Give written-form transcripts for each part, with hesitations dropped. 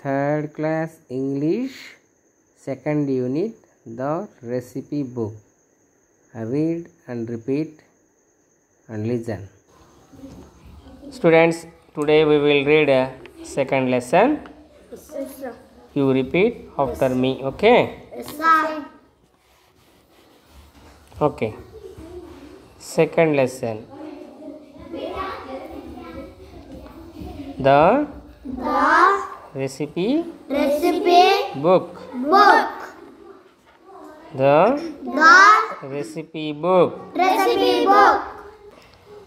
Third class English, second unit, the recipe book. Read and repeat and listen. Students, today we will read a second lesson. Yes, sir. You repeat after me, okay? Yes, sir. Okay. Second lesson. The recipe book. The recipe book.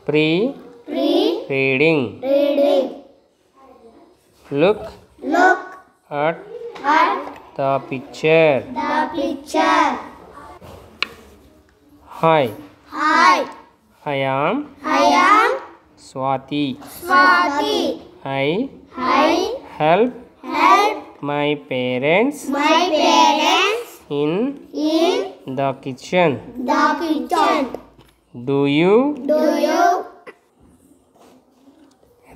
Pre-reading. Look at the picture. Hi, I am Swati. I help my parents in the kitchen. Do you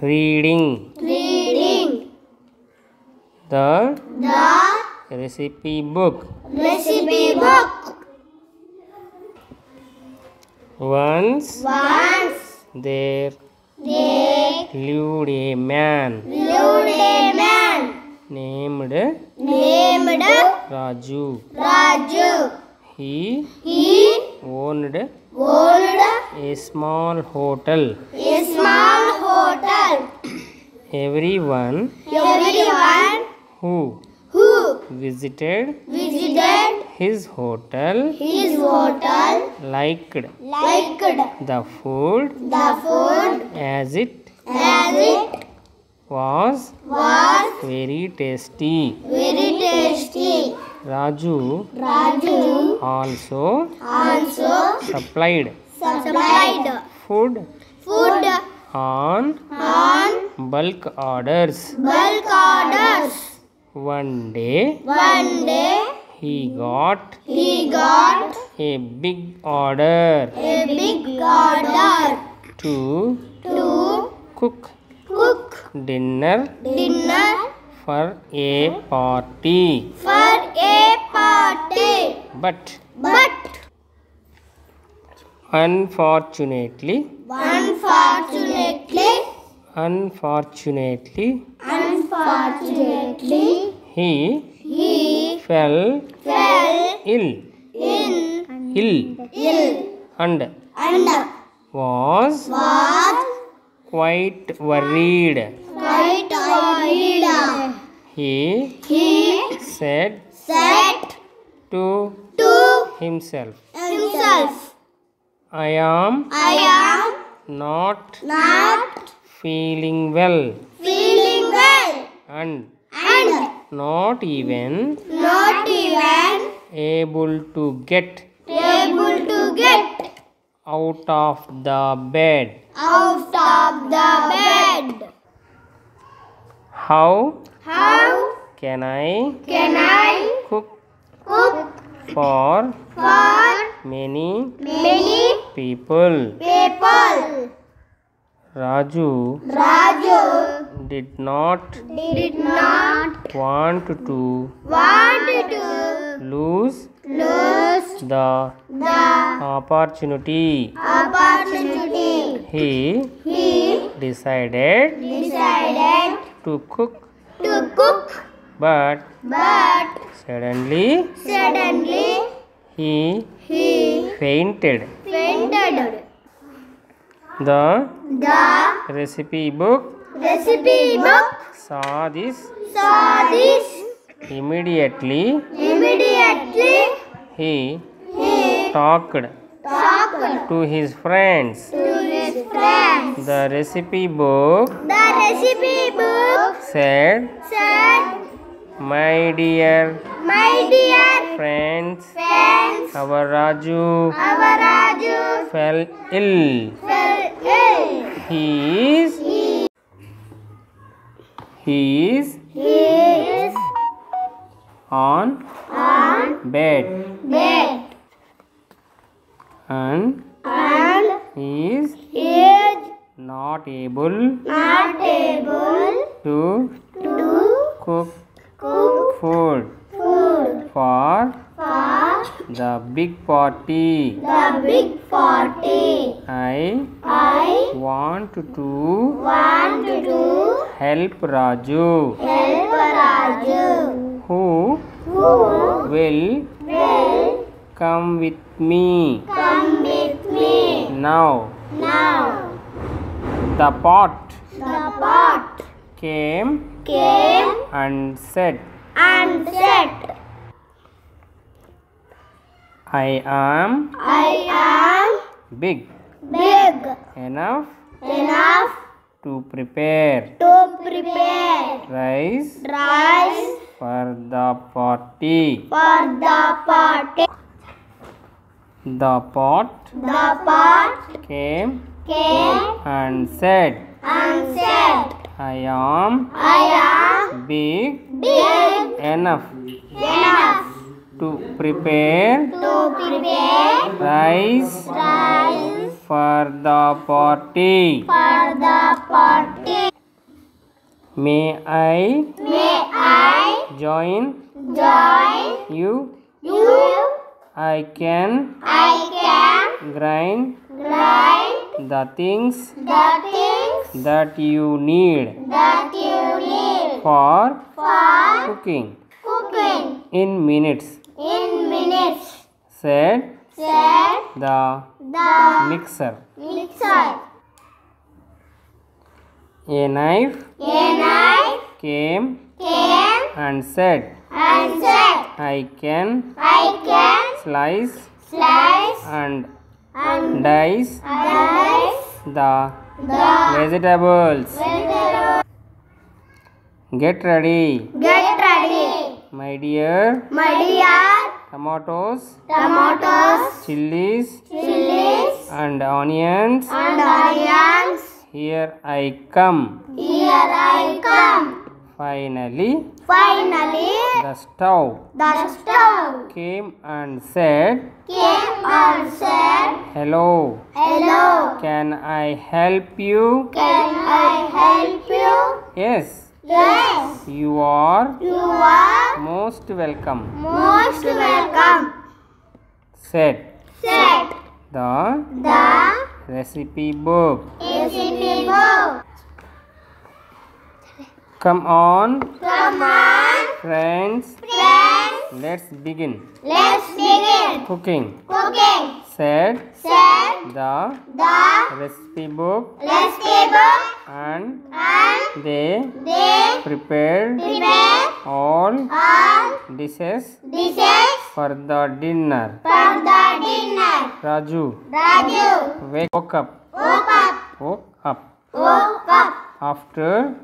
reading the recipe book? Once there lived a man named Raju. He owned a small hotel. Everyone who visited his hotel liked the food as it was very tasty. Raju also supplied food on bulk orders. One day he got a big order to cook dinner for a party. But unfortunately he fell ill and was quite worried. He said to himself, I am not feeling well and not even able to get out of the bed. How can I cook for many people? Raju did not want to lose the opportunity. He decided to cook, but suddenly he fainted. The recipe book saw this. Immediately he talked to his friends. The recipe book said, My dear friends, our Raju fell ill. He is on bed and is not able to cook The big party. The big party. I want to help Raju. Help Raju. Who will come with me? Come with me. Now the pot came and said, I am big enough to prepare rice for the party. The pot came and said, I am big enough to prepare rice for the party. May I join you? I can grind the things that you need for cooking in minutes, said the mixer. A knife came and said, I can slice and dice the vegetables. Get ready, my dear. Tomatoes, chilies, and onions. Here I come. Finally, the stove came and said, hello, can I help you? Yes, you are most welcome, said the recipe book. Come on, friends, let's begin cooking, said the recipe book, and they prepared all dishes for the dinner. Raju woke up after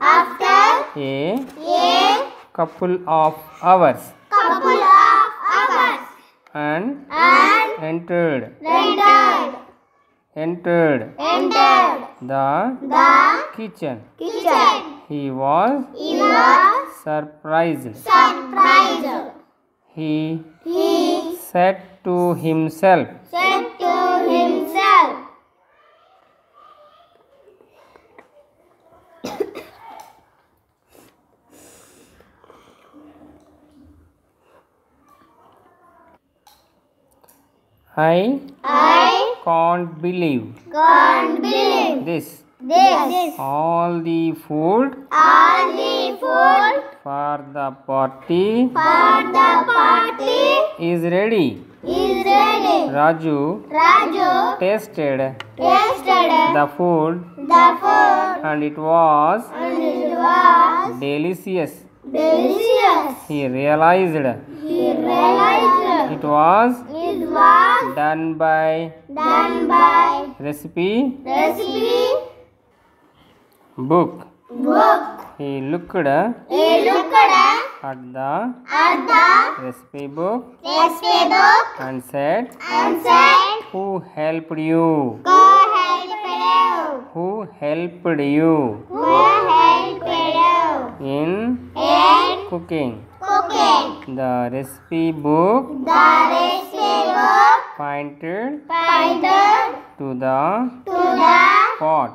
a couple of hours and entered the kitchen. He was surprised. He said to himself, I can't believe this. All the food for the party is ready. Raju tasted the food and it was delicious. He realized it was done by recipe book. He looked at the recipe book and said, who helped you? Who helped you in cooking? The recipe book pointed to the pot,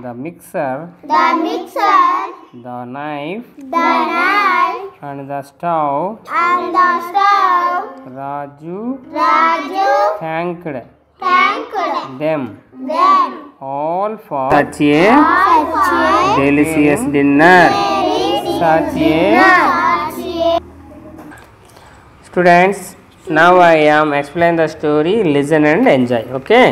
the mixer, the knife, and the stove. Raju thanked them all for such a delicious dinner. Students, now I am explain the story. Listen and enjoy. Okay.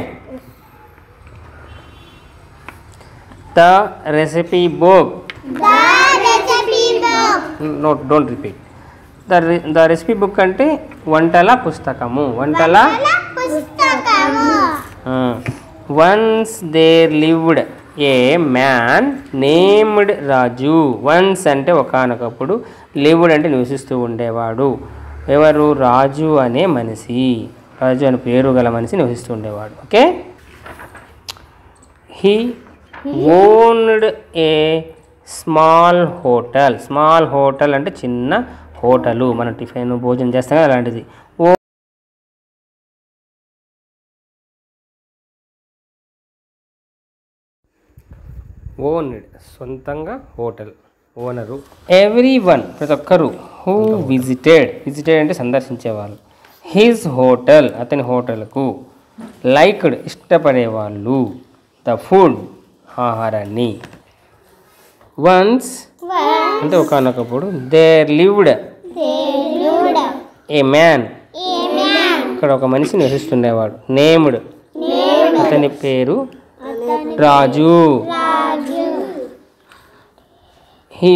The recipe book. No, don't repeat. The recipe book అంటే వంటల పుస్తకము. Once there lived a man named Raju. Once అంటే ఒకానొకప్పుడు, lived అంటే నివసిస్తూ ఉండేవాడు. ఎవరు? రాజు అనే మనిషి. రాజు అనే పేరు గల మనిషి నివసిస్తూ ఉండేవాడు. Okay. He owned a small hotel అంటే చిన్న హోటలు. మన టిఫిన్ భోజనం చేస్తాం కదా అలాంటిది. ఓన్డ్ సొంతంగా హోటల్ ఓనరు. ఎవ్రీవన్ ప్రతి ఒక్కరు. హూ విజిటెడ్ అంటే సందర్శించేవాళ్ళు. హిజ్ హోటల్ అతని హోటల్కు. లైక్డ్ ఇష్టపడేవాళ్ళు. ద ఫుడ్ ఆహారాన్ని. వన్స్ అంటే ఒకానొకప్పుడు. దేర్ లివ్డ్ ఏ మ్యాన్ ఇక్కడ ఒక మనిషి నివసిస్తుండేవాడు. నేమ్డ్ అతని పేరు Raju. He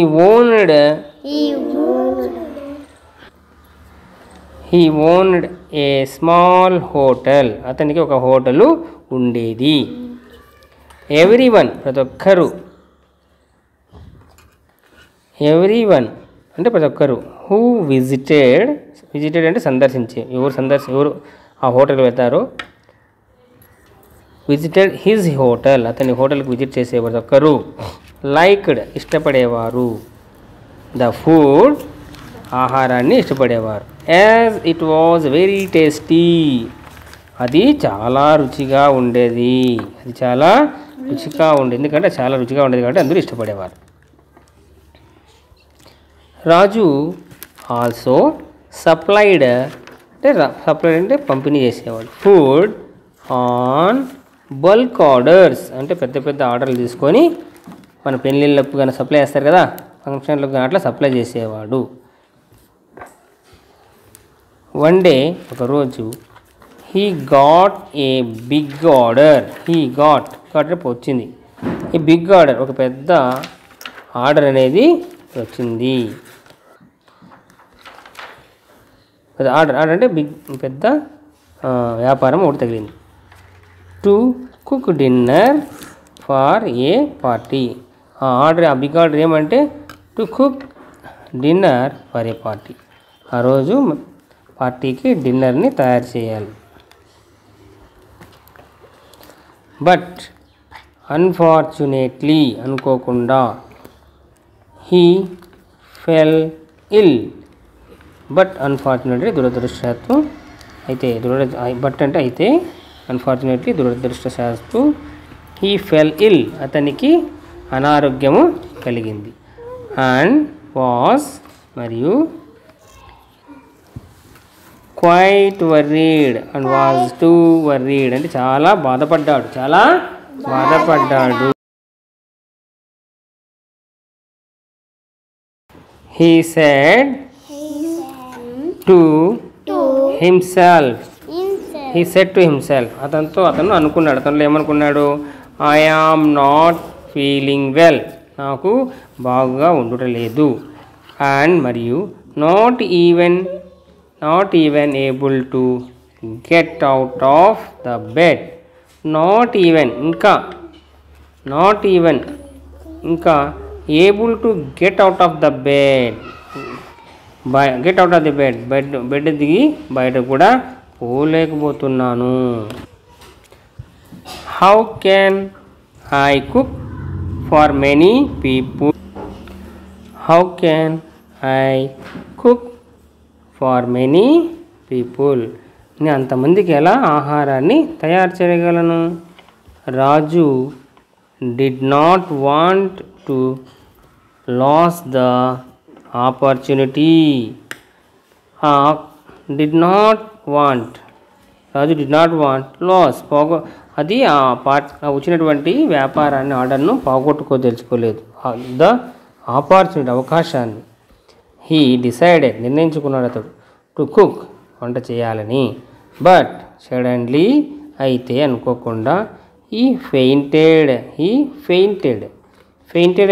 owned a small hotel అతనికి ఒక హోటలు ఉండేది. ఎవ్రీవన్ ప్రతి ఒక్కరు. ఎవ్రీవన్ అంటే ప్రతి ఒక్కరు. హూ విజిటెడ్ అంటే సందర్శించే. ఎవరు ఆ హోటల్కి వెళ్తారో. విజిటెడ్ హిజ్ హోటల్ అతని హోటల్కి విజిట్ చేసే ప్రతి ఒక్కరు. లైక్డ్ ఇష్టపడేవారు. ద ఫుడ్ ఆహారాన్ని ఇష్టపడేవారు. As it was very tasty అది చాలా రుచిగా ఉండేది. ఎందుకంటే చాలా రుచిగా ఉండేది కాబట్టి అందరూ ఇష్టపడేవారు. రాజు ఆల్సో సప్లైడ్ అంటే పంపిణీ చేసేవాడు. ఫుడ్ ఆన్ బల్క్ ఆర్డర్స్ అంటే పెద్ద పెద్ద ఆర్డర్లు తీసుకొని మన పెళ్ళిళ్ళకు కానీ సప్లై చేస్తారు కదా, ఫంక్షన్లకు కానీ అట్లా సప్లై చేసేవాడు. వన్ డే ఒకరోజు he got a big order. రేపు వచ్చింది. ఈ బిగ్ ఆర్డర్ ఒక పెద్ద ఆర్డర్ అనేది వచ్చింది. ఆర్డర్ అంటే పెద్ద వ్యాపారం ఒకటి తగిలింది. To cook dinner for a party. ఆ బిగ్ ఆర్డర్ ఏమంటే to cook dinner for a party. ఆ రోజు పార్టీకి డిన్నర్ని తయారు చేయాలి. బట్ అన్ఫార్చునేట్లీ అనుకోకుండా he fell ill. But unfortunately దురదృష్టవశాత్తు అయితే అన్ఫార్చునేట్లీ దురదృష్టవశాత్తు హీ ఫెల్ ఇల్ అతనికి అనారోగ్యము కలిగింది. అండ్ వాజ్ మరియు quite worried and was too worried అంటే చాలా బాధపడ్డాడు. He said to himself. అతను అనుకున్నాడు. అతను ఏమనుకున్నాడు? I am not feeling well. నాకు బాగా ఉండటలేదు. అండ్ మరియు not even able to get out of the bed. not even able to get out of the bed. Bed దిగి బయట కూడా పోలేకపోతున్నాను. How can I cook for many people? నేను అంతమందికి ఎలా ఆహారాన్ని తయారు చేయగలను? Raju did not want to lose the opportunity. Did not want, Raju did not want lose, అది వచ్చినటువంటి వ్యాపారాన్ని ఆర్డర్ను పోగొట్టుకోదలుచుకోలేదు. ద ఆపర్చునిటీ, అవకాశాన్ని. హీ డిసైడెడ్, నిర్ణయించుకున్నాడు అతడు, టు కుక్, వంట చేయాలని. బట్ సడన్లీ, అయితే అనుకోకుండా, హీ ఫెయింటెడ్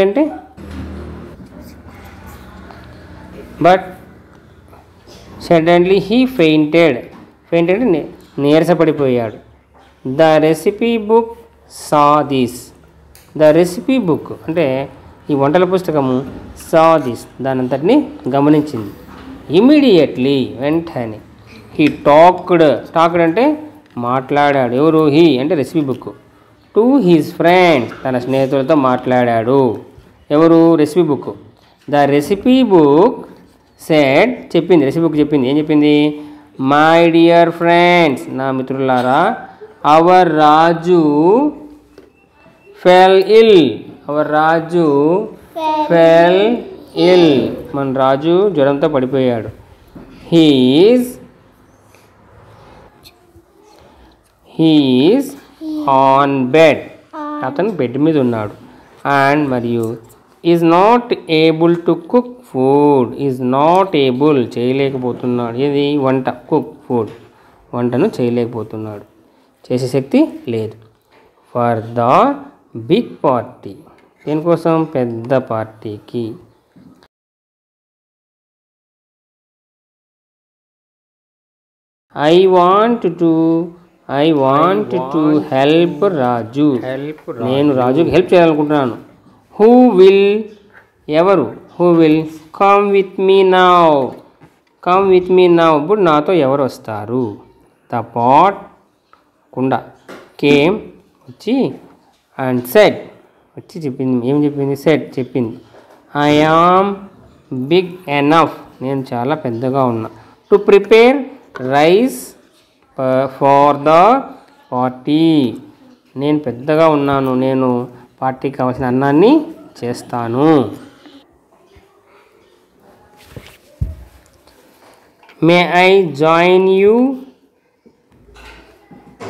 అంటే బట్ సడన్లీ హీ ఫెయింటెడ్ అంటే నీరసపడిపోయాడు. The recipe book saw this, the recipe book అంటే ఈ వంటల పుస్తకము సా దిస్, దాని అంతటిని గమనించింది. ఇమీడియట్లీ, వెంటనే. హీ టాక్డ్ అంటే మాట్లాడాడు. ఎవరు? హీ అంటే recipe book. To his friends, తన స్నేహితులతో మాట్లాడాడు. ఎవరు? Recipe book. The recipe book said, చెప్పింది, రెసిపీ బుక్ చెప్పింది. ఏం చెప్పింది? మై డియర్ ఫ్రెండ్స్, నా మిత్రులారా, అవర్ రాజు ఫెల్ ఇల్, మన రాజు జ్వరంతో పడిపోయాడు. హీఈస్ ఆన్ బెడ్, అతను బెడ్ మీద ఉన్నాడు. అండ్ మరియు is not able to cook food, చేయలేకపోతున్నాడు. ఇది వంట, కుక్ ఫుడ్, వంటను చేయలేకపోతున్నాడు, చేసే శక్తి లేదు. ఫర్ ద బిగ్ పార్టీ, దీనికోసం పెద్ద పార్టీకి. ఐ వాంట్ టు హెల్ప్ రాజు, నేను రాజుకి హెల్ప్ చేయాలనుకుంటున్నాను. హూ విల్, ఎవరు? Who will come with me now, ఇప్పుడు నాతో ఎవరు వస్తారు? ద పాట్, కుండ, కేమ్, వచ్చి, అండ్ సెడ్, వచ్చి చెప్పింది. ఏం చెప్పింది? సెడ్, చెప్పింది. ఐ యామ్ బిగ్ ఎనఫ్, నేను చాలా పెద్దగా ఉన్నా. To prepare rice for the party, నేను పెద్దగా ఉన్నాను, నేను పార్టీకి కావాల్సిన అన్నాన్ని చేస్తాను. మే ఐ జాయిన్ యూ,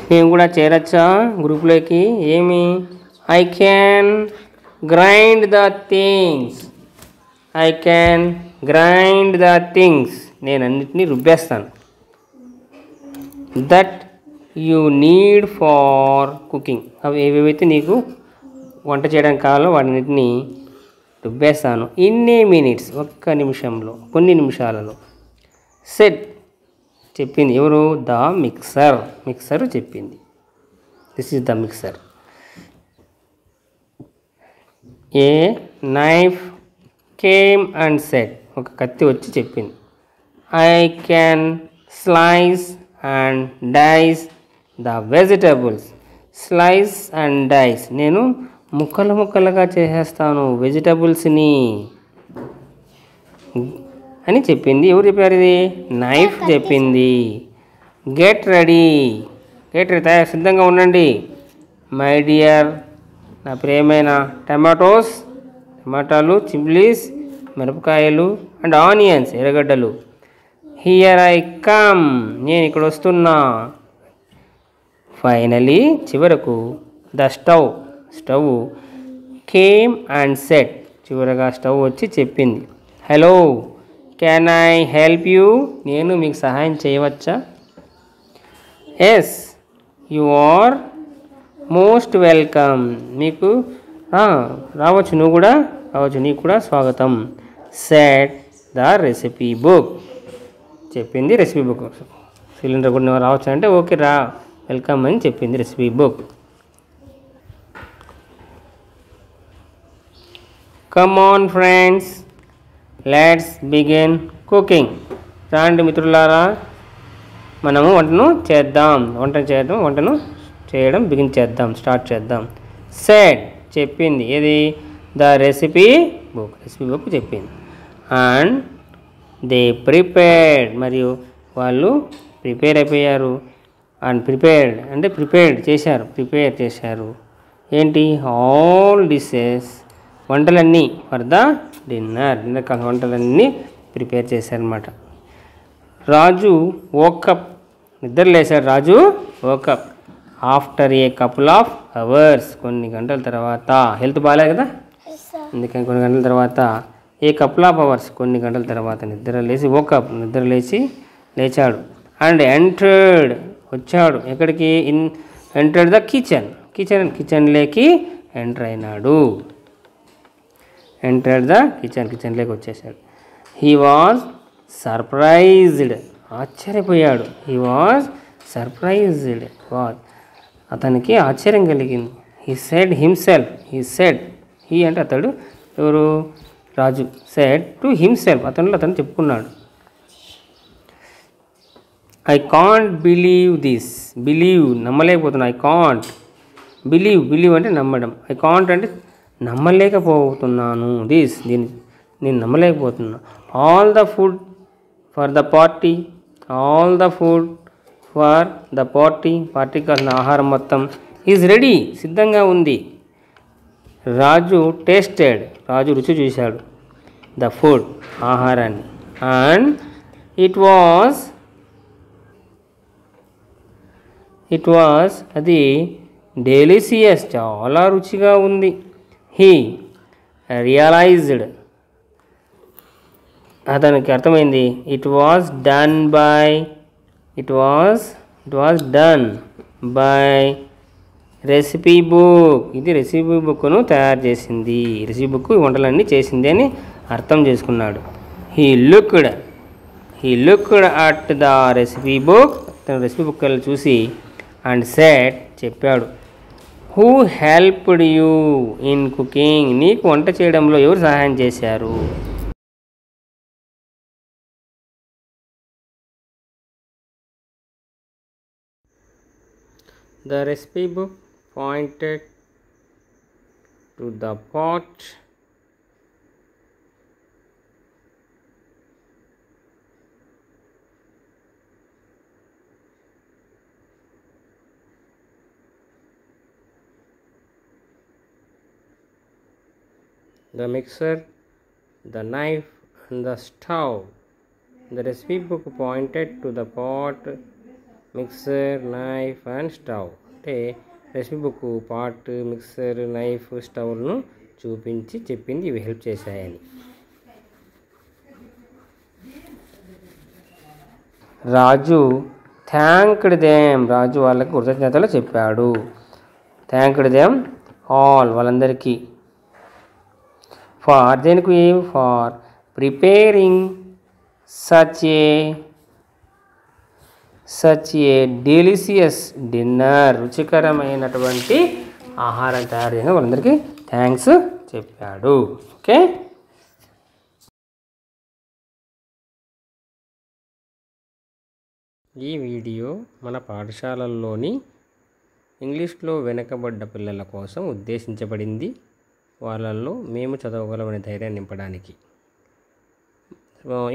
మేము కూడా చేరచ్చా గ్రూప్లోకి? ఏమి? I can grind the things, నేను అన్నిటినీ రుబ్బేస్తాను. That you need for cooking, అవి ఏవేవైతే నీకు వంట చేయడానికి కావాలో వాటిన్నిటిని రుబ్బేస్తాను. ఇన్ ఏ మినిట్స్, ఒక్క నిమిషంలో, కొన్ని నిమిషాలలో. సెట్, చెప్పింది. ఎవరు? ద మిక్సర్ చెప్పింది. This is the mixer. A knife came and said, ఒక కత్తి వచ్చి చెప్పింది. I can slice and dice the vegetables, నేను ముక్కలుగా చేసేస్తాను వెజిటబుల్స్ని అని చెప్పింది. ఎవరు చెప్పారు ఇది? నైఫ్ చెప్పింది. గెట్ రెడీ, సిద్ధంగా ఉండండి. మై డియర్, నా ప్రియమైన టమాటాలు, చిల్లీస్, మిరపకాయలు, అండ్ ఆనియన్స్, ఎర్రగడ్డలు. హియర్ ఐ కమ్, నేను ఇక్కడ వస్తున్నా. ఫైనలీ, చివరకు, the stove came and said, చివరగా స్టవ్ వచ్చి చెప్పింది. Hello, can I help you, నేను మీకు సహాయం చేయవచ్చా? Yes, you are most welcome, మీకు రావచ్చు, నువ్వు కూడా రావచ్చు, నీకు కూడా స్వాగతం. సెట్ ద రెసిపీ బుక్, చెప్పింది రెసిపీ బుక్. సిలిండర్ కూడా రావచ్చు అంటే ఓకే రా, వెల్కమ్ అని చెప్పింది recipe book. Come on friends, let's begin cooking. రాండి మిత్రులారా, మనము వంటను చేయడం బిగిన్ చేద్దాం, స్టార్ట్ చేద్దాం. సెడ్, చెప్పింది. ఏది? ద రెసిపీ బుక్ చెప్పింది. అండ్ దే ప్రిపేర్డ్, మరియు వాళ్ళు ప్రిపేర్ అయిపోయారు. అండ్ ప్రిపేర్డ్ అంటే ప్రిపేర్ చేశారు. ఏంటి? ఆల్ డిషెస్, వంటలన్నీ, ఫర్ ద డిన్నర్ కావాల్సిన వంటలన్నీ ప్రిపేర్ చేశారనమాట. రాజు వోకప్, నిద్ర లేచాడు. Raju woke up after a couple of hours, కొన్ని గంటల తర్వాత. హెల్త్ బాగాలేదు కదా, అందుకని కొన్ని గంటల తర్వాత. ఏ కపుల్ ఆఫ్ అవర్స్, కొన్ని గంటల తర్వాత నిద్ర లేచి లేచాడు. అండ్ ఎంటర్డ్, వచ్చాడు. ఎక్కడికి? ఎంటర్డ్ ద కిచెన్లోకి ఎంటర్ అయినాడు. ఎంటర్డ్ ద కిచెన్లోకి వచ్చేసాడు. హీ వాజ్ సర్ప్రైజ్డ్, ఆశ్చర్యపోయాడు. హీ వాజ్ సర్ప్రైజ్డ్, అతనికి ఆశ్చర్యం కలిగింది. హీ సెడ్ హీ అంటే అతడు, ఎవరు? రాజు. సెడ్ టు హిమ్సెల్ఫ్, అతను చెప్పుకున్నాడు. I can't believe this, believe నమ్మలేకపోతున్నా. ఐ కాంట్ బిలీవ్ అంటే నమ్మడం. ఐ కాంట్ అంటే నమ్మలేకపోతున్నాను. దీన్ని నేను నమ్మలేకపోతున్నా. All the food for the party, పార్టీకి కావాల్సిన ఆహారం మొత్తం ఈజ్ రెడీ, సిద్ధంగా ఉంది. రాజు రుచి చూశాడు ద ఫుడ్, ఆహారాన్ని. అండ్ ఇట్ వాజ్ అది డెలిసియస్, చాలా రుచిగా ఉంది. హీ రియలైజ్డ్, అతనికి అర్థమైంది. It was done by recipe book, ఇది రెసిపీ బుక్ను తయారు చేసింది. రెసిపీ బుక్ వంటలన్నీ చేసింది అని అర్థం చేసుకున్నాడు. He looked at the recipe book, తన రెసిపీ బుక్ చూసి, అండ్ సెడ్ చెప్పాడు, who helped you in cooking, నీకు వంట చేయడంలో ఎవరు సహాయం చేశారు? The recipe book pointed to the pot the mixer, the knife and the stove. The recipe book pointed to the pot, mixer, knife and stove. అంటే recipe book pot, mixer, knife, స్టవ్ను చూపించి చెప్పింది ఇవి హెల్ప్ చేశాయని. రాజు thanked them, రాజు వాళ్ళకి కృతజ్ఞతలు చెప్పాడు. Thanked them all, వాళ్ళందరికీ. దేనికి? For preparing such a delicious dinner, రుచికరమైనటువంటి ఆహారం తయారు చేయగా వాళ్ళందరికీ థ్యాంక్స్ చెప్పాడు. ఓకే, ఈ వీడియో మన పాఠశాలల్లోని ఇంగ్లీష్లో వెనుకబడ్డ పిల్లల కోసం ఉద్దేశించబడింది. వాళ్ళల్లో మేము చదవగలమనే ధైర్యాన్ని నింపడానికి.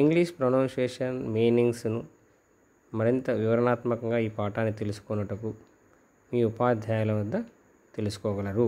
ఇంగ్లీష్ ప్రొనౌన్సియేషన్, మీనింగ్స్ను మరింత వివరణాత్మకంగా ఈ పాఠాన్ని తెలుసుకొనుటకు మీ ఉపాధ్యాయుల వద్ద తెలుసుకోగలరు.